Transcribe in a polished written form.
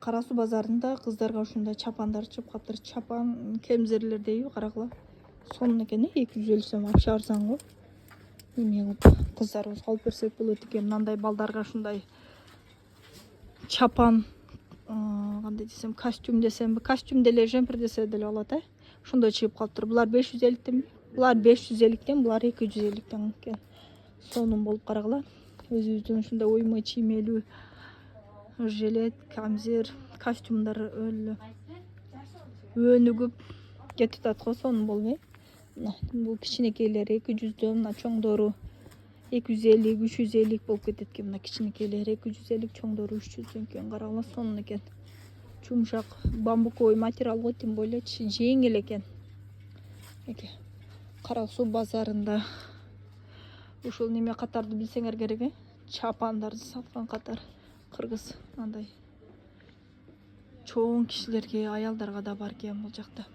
Кара Суу базарында кыздарга ушундай чапандар чыгып калыптыр. Чапан кемзерлер дейби, карагыла. Сонун экен, 250 сом вообще арзан го. Эме кылып кыздарыбызга алып берсек болот экен. Мындай балдарга ушундай чапан, кандай десем, костюм десемби, костюм деле жемпер десе деле болот, ошондой чыгып калыптыр. Булар 550тен, булар 550тен, булар 250тен экен. Сонун болуп карагыла. Өзүбүздүн ушундай оймой чиймелүү жилет, камзир, костюмдар өлө өнүгүп кетип атат го, сонун болбойбу? Бул кичинекейлери 200дөн, мына чоңдору 250, 350 болуп кетет экен. Мына кичинекейлери 250, чоңдору 300 экен. Карагыла, сонун экен. Жумшак бамбуковый материал го, тем более жеңил экен. Кара Суу базарында ушул неме катарды билсеңер керек, чапандарды саткан катар. Кыргыз андай чоң кишилерге, аялдарга да бар экен бул жакта.